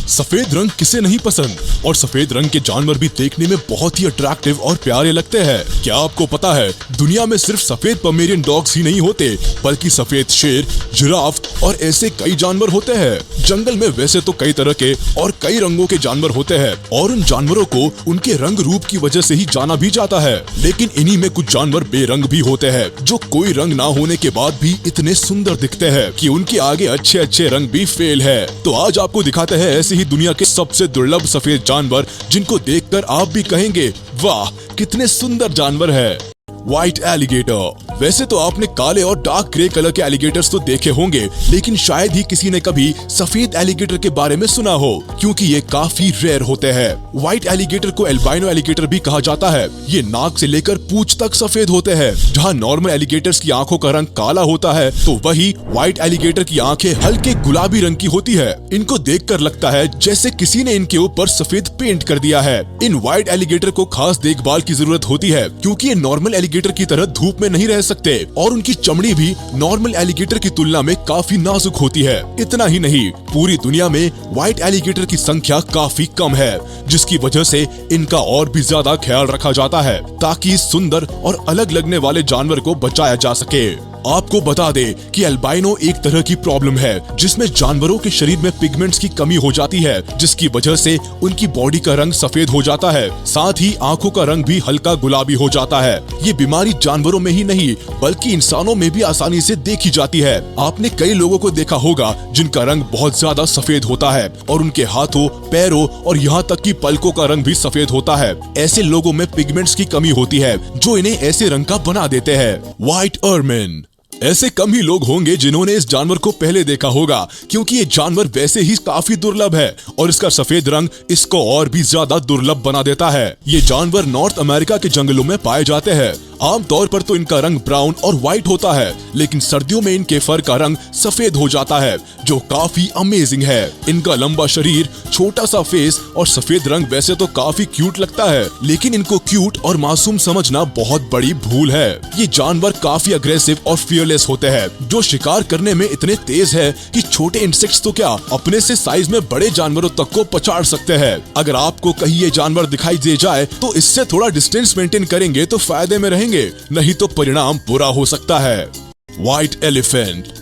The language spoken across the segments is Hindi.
सफेद रंग किसे नहीं पसंद, और सफेद रंग के जानवर भी देखने में बहुत ही अट्रैक्टिव और प्यारे लगते हैं। क्या आपको पता है दुनिया में सिर्फ सफेद पोमेरियन डॉग्स ही नहीं होते, बल्कि सफेद शेर, जिराफ और ऐसे कई जानवर होते हैं। जंगल में वैसे तो कई तरह के और कई रंगों के जानवर होते हैं और उन जानवरों को उनके रंग रूप की वजह से ही जाना भी जाता है। लेकिन इन्हीं में कुछ जानवर बेरंग भी होते हैं जो कोई रंग ना होने के बाद भी इतने सुंदर दिखते हैं कि उनके आगे अच्छे अच्छे रंग भी फेल है। तो आज आपको दिखाते हैं ऐसे ही दुनिया के सबसे दुर्लभ सफेद जानवर जिनको देखकर आप भी कहेंगे वाह कितने सुंदर जानवर है। White alligator. वैसे तो आपने काले और डार्क ग्रे कलर के एलिगेटर्स तो देखे होंगे, लेकिन शायद ही किसी ने कभी सफेद एलिगेटर के बारे में सुना हो, क्योंकि ये काफी रेयर होते हैं। व्हाइट एलिगेटर को एल्बाइनो एलिगेटर भी कहा जाता है। ये नाक से लेकर पूंछ तक सफेद होते हैं। जहाँ नॉर्मल एलिगेटर्स की आंखों का रंग काला होता है, तो वही व्हाइट एलिगेटर की आंखें हल्के गुलाबी रंग की होती है। इनको देखकर लगता है जैसे किसी ने इनके ऊपर सफेद पेंट कर दिया है। इन व्हाइट एलिगेटर को खास देखभाल की जरूरत होती है, क्योंकि ये नॉर्मल एलिगेटर की तरह धूप में नहीं रह सकते और उनकी चमड़ी भी नॉर्मल एलिगेटर की तुलना में काफी नाजुक होती है। इतना ही नहीं, पूरी दुनिया में व्हाइट एलिगेटर की संख्या काफी कम है, जिसकी वजह से इनका और भी ज्यादा ख्याल रखा जाता है ताकि इस सुंदर और अलग लगने वाले जानवर को बचाया जा सके। आपको बता दे कि एल्बाइनो एक तरह की प्रॉब्लम है जिसमें जानवरों के शरीर में पिगमेंट्स की कमी हो जाती है, जिसकी वजह से उनकी बॉडी का रंग सफेद हो जाता है। साथ ही आंखों का रंग भी हल्का गुलाबी हो जाता है। ये बीमारी जानवरों में ही नहीं बल्कि इंसानों में भी आसानी से देखी जाती है। आपने कई लोगों को देखा होगा जिनका रंग बहुत ज्यादा सफेद होता है और उनके हाथों, पैरों और यहाँ तक कि पलकों का रंग भी सफेद होता है। ऐसे लोगों में पिगमेंट्स की कमी होती है जो इन्हें ऐसे रंग का बना देते हैं। व्हाइट एरमिन। ऐसे कम ही लोग होंगे जिन्होंने इस जानवर को पहले देखा होगा, क्योंकि ये जानवर वैसे ही काफी दुर्लभ है और इसका सफेद रंग इसको और भी ज्यादा दुर्लभ बना देता है। ये जानवर नॉर्थ अमेरिका के जंगलों में पाए जाते हैं। आमतौर पर तो इनका रंग ब्राउन और व्हाइट होता है, लेकिन सर्दियों में इनके फर का रंग सफेद हो जाता है, जो काफी अमेजिंग है। इनका लंबा शरीर, छोटा सा फेस और सफेद रंग वैसे तो काफी क्यूट लगता है, लेकिन इनको क्यूट और मासूम समझना बहुत बड़ी भूल है। ये जानवर काफी अग्रेसिव और फियरलेस होते हैं, जो शिकार करने में इतने तेज है कि छोटे इंसेक्ट्स तो क्या अपने से साइज में बड़े जानवरों तक को पछाड़ सकते हैं। अगर आपको कहीं ये जानवर दिखाई दे जाए तो इससे थोड़ा डिस्टेंस मेंटेन करेंगे तो फायदे में रहेंगे, नहीं तो परिणाम बुरा हो सकता है। White elephant.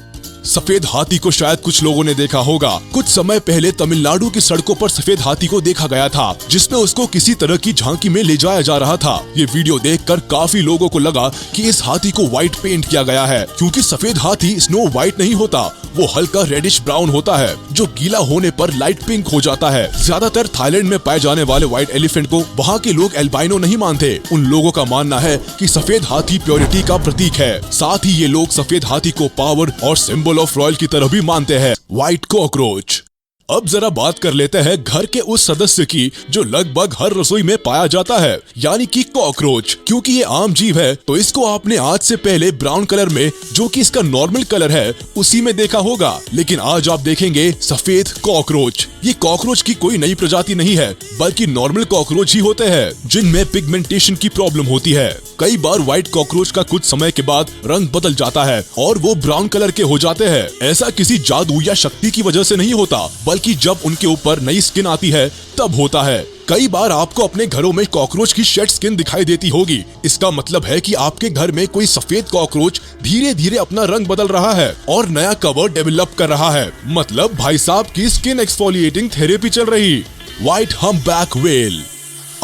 सफेद हाथी को शायद कुछ लोगों ने देखा होगा। कुछ समय पहले तमिलनाडु की सड़कों पर सफेद हाथी को देखा गया था, जिसमें उसको किसी तरह की झांकी में ले जाया जा रहा था। ये वीडियो देखकर काफी लोगों को लगा कि इस हाथी को व्हाइट पेंट किया गया है, क्योंकि सफेद हाथी स्नो व्हाइट नहीं होता, वो हल्का रेडिश ब्राउन होता है, जो गीला होने पर लाइट पिंक हो जाता है। ज्यादातर थाईलैंड में पाए जाने वाले व्हाइट एलिफेंट को वहाँ के लोग एल्बाइनो नहीं मानते। उन लोगों का मानना है कि सफेद हाथी प्योरिटी का प्रतीक है। साथ ही ये लोग सफेद हाथी को पावर और सिंबल ऑफ रॉयल की तरह भी मानते हैं। White cockroach. अब जरा बात कर लेते हैं घर के उस सदस्य की जो लगभग हर रसोई में पाया जाता है, यानी कि कॉकरोच। क्योंकि ये आम जीव है तो इसको आपने आज से पहले ब्राउन कलर में, जो कि इसका नॉर्मल कलर है, उसी में देखा होगा। लेकिन आज आप देखेंगे सफेद कॉकरोच। ये कॉकरोच की कोई नई प्रजाति नहीं है, बल्कि नॉर्मल कॉकरोच ही होते हैं जिनमें पिगमेंटेशन की प्रॉब्लम होती है। कई बार व्हाइट कॉकरोच का कुछ समय के बाद रंग बदल जाता है और वो ब्राउन कलर के हो जाते हैं। ऐसा किसी जादू या शक्ति की वजह से नहीं होता, बल्कि जब उनके ऊपर नई स्किन आती है तब होता है। कई बार आपको अपने घरों में कॉकरोच की शेड स्किन दिखाई देती होगी। इसका मतलब है कि आपके घर में कोई सफेद कॉकरोच धीरे धीरे अपना रंग बदल रहा है और नया कवर डेवलप कर रहा है। मतलब भाई साहब की स्किन एक्सफोलिएटिंग थेरेपी चल रही। White humpback whale.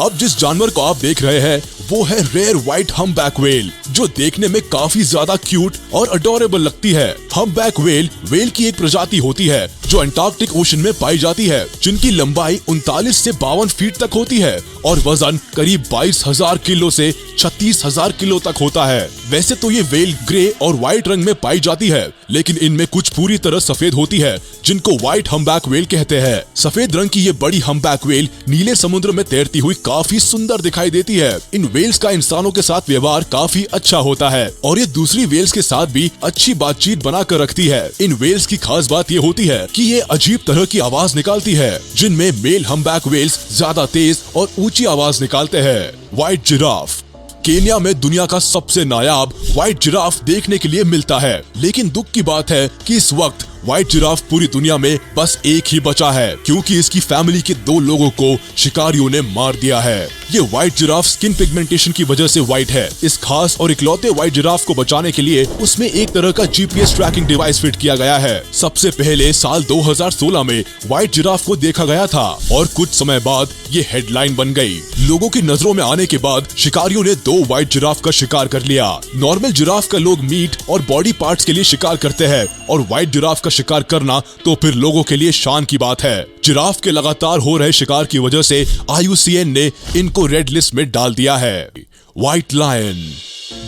अब जिस जानवर को आप देख रहे हैं वो है रेयर व्हाइट हम्पबैक व्हेल, जो देखने में काफी ज्यादा क्यूट और अडोरेबल लगती है। हम्पबैक व्हेल की एक प्रजाति होती है जो अंटार्कटिक ओशन में पाई जाती है, जिनकी लंबाई 39 से 52 फीट तक होती है और वजन करीब 22,000 किलो से 36,000 किलो तक होता है। वैसे तो ये व्हेल ग्रे और व्हाइट रंग में पाई जाती है, लेकिन इनमें कुछ पूरी तरह सफेद होती है, जिनको व्हाइट हम्पबैक व्हेल कहते हैं। सफेद रंग की ये बड़ी हम्पबैक व्हेल नीले समुद्र में तैरती हुई काफी सुंदर दिखाई देती है। इन व्हेल्स का इंसानों के साथ व्यवहार काफी अच्छा होता है और ये दूसरी व्हेल्स के साथ भी अच्छी बातचीत बनाकर रखती है। इन व्हेल्स की खास बात ये होती है कि ये अजीब तरह की आवाज निकालती है, जिनमें मेल हम्पबैक व्हेल्स ज्यादा तेज और ऊंची आवाज निकालते हैं। White giraffe. केन्या में दुनिया का सबसे नायाब व्हाइट जिराफ देखने के लिए मिलता है, लेकिन दुख की बात है कि इस वक्त व्हाइट जिराफ पूरी दुनिया में बस एक ही बचा है, क्योंकि इसकी फैमिली के 2 लोगों को शिकारियों ने मार दिया है। ये व्हाइट जिराफ स्किन पिगमेंटेशन की वजह से व्हाइट है। इस खास और इकलौते व्हाइट जिराफ को बचाने के लिए उसमें एक तरह का GPS ट्रैकिंग डिवाइस फिट किया गया है। सबसे पहले साल 2016 में व्हाइट जिराफ को देखा गया था और कुछ समय बाद ये हेडलाइन बन गई। लोगों की नजरों में आने के बाद शिकारियों ने 2 व्हाइट जिराफ का शिकार कर लिया। नॉर्मल जिराफ का लोग मीट और बॉडी पार्ट्स के लिए शिकार करते हैं, और व्हाइट जिराफ का शिकार करना तो फिर लोगों के लिए शान की बात है। जिराफ के लगातार हो रहे शिकार की वजह से IUCN ने इनको रेड लिस्ट में डाल दिया है। व्हाइट लायन,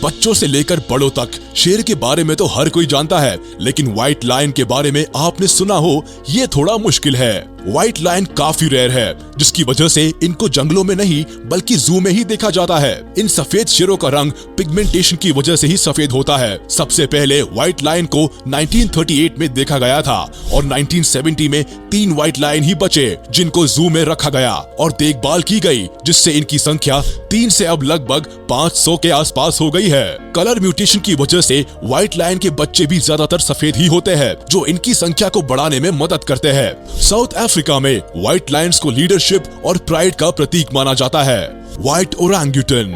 बच्चों से लेकर बड़ों तक शेर के बारे में तो हर कोई जानता है, लेकिन व्हाइट लायन के बारे में आपने सुना हो ये थोड़ा मुश्किल है। व्हाइट लायन काफी रेयर है, जिसकी वजह से इनको जंगलों में नहीं बल्कि जू में ही देखा जाता है। इन सफेद शेरों का रंग पिगमेंटेशन की वजह से ही सफेद होता है। सबसे पहले व्हाइट लायन को 1938 में देखा गया था और 1970 में 3 व्हाइट लायन ही बचे, जिनको जू में रखा गया और देखभाल की गई, जिससे इनकी संख्या 3 से अब लगभग 500 के आसपास हो गई है। कलर म्यूटेशन की वजह से व्हाइट लायन के बच्चे भी ज्यादातर सफेद ही होते हैं, जो इनकी संख्या को बढ़ाने में मदद करते हैं। साउथ अफ्रीका में व्हाइट लायंस को लीडरशिप और प्राइड का प्रतीक माना जाता है। व्हाइट ओरांगुटन,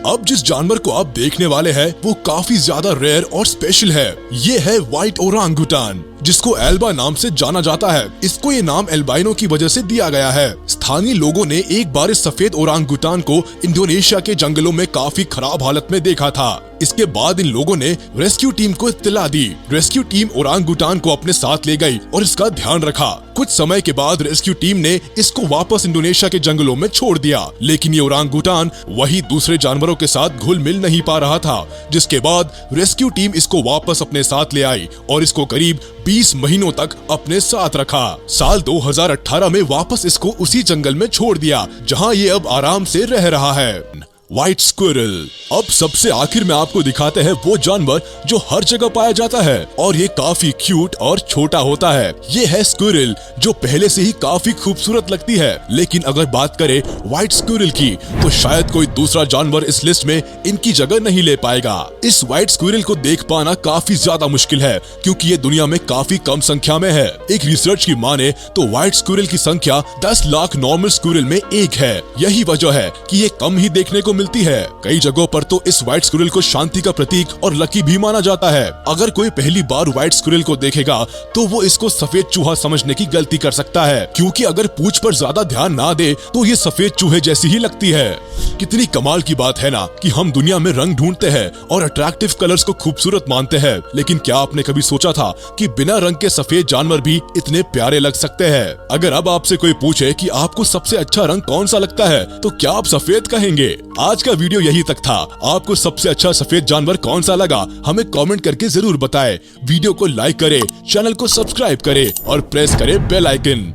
अब जिस जानवर को आप देखने वाले हैं वो काफी ज्यादा रेयर और स्पेशल है। ये है व्हाइट ओरांगुटान, जिसको एल्बा नाम से जाना जाता है। इसको ये नाम एल्बाइनो की वजह से दिया गया है। स्थानीय लोगों ने एक बार इस सफेद ओरांगुटान को इंडोनेशिया के जंगलों में काफी खराब हालत में देखा था। इसके बाद इन लोगों ने रेस्क्यू टीम को इत्तला दी। रेस्क्यू टीम ओरांगुटान को अपने साथ ले गई और इसका ध्यान रखा। कुछ समय के बाद रेस्क्यू टीम ने इसको वापस इंडोनेशिया के जंगलों में छोड़ दिया, लेकिन ये ओरांगुटान वही दूसरे जानवरों के साथ घुल मिल नहीं पा रहा था, जिसके बाद रेस्क्यू टीम इसको वापस अपने साथ ले आई और इसको करीब 20 महीनों तक अपने साथ रखा। साल 2018 में वापस इसको उसी जंगल में छोड़ दिया, जहां ये अब आराम से रह रहा है। व्हाइट स्क्विरल, अब सबसे आखिर में आपको दिखाते हैं वो जानवर जो हर जगह पाया जाता है और ये काफी क्यूट और छोटा होता है। ये है स्क्विरल, जो पहले से ही काफी खूबसूरत लगती है। लेकिन अगर बात करें व्हाइट स्क्विरल की, तो शायद कोई दूसरा जानवर इस लिस्ट में इनकी जगह नहीं ले पाएगा। इस व्हाइट स्क्विरल को देख पाना काफी ज्यादा मुश्किल है, क्योंकि ये दुनिया में काफी कम संख्या में है। एक रिसर्च की माने तो व्हाइट स्क्विरल की संख्या 10 लाख नॉर्मल स्क्विरल में एक है। यही वजह है कि ये कम ही देखने को मिलती है। कई जगहों पर तो इस व्हाइट स्क्विरल को शांति का प्रतीक और लकी भी माना जाता है। अगर कोई पहली बार व्हाइट स्क्विरल को देखेगा तो वो इसको सफेद चूहा समझने की गलती कर सकता है, क्योंकि अगर पूंछ पर ज्यादा ध्यान ना दे तो ये सफेद चूहे जैसी ही लगती है। कितनी कमाल की बात है ना कि हम दुनिया में रंग ढूंढते हैं और अट्रैक्टिव कलर्स को खूबसूरत मानते हैं, लेकिन क्या आपने कभी सोचा था कि बिना रंग के सफेद जानवर भी इतने प्यारे लग सकते हैं? अगर अब आपसे कोई पूछे कि आपको सबसे अच्छा रंग कौन सा लगता है, तो क्या आप सफेद कहेंगे? आज का वीडियो यही तक था। आपको सबसे अच्छा सफेद जानवर कौन सा लगा, हमें कमेंट करके जरूर बताएं। वीडियो को लाइक करें, चैनल को सब्सक्राइब करें और प्रेस करें बेल आइकन।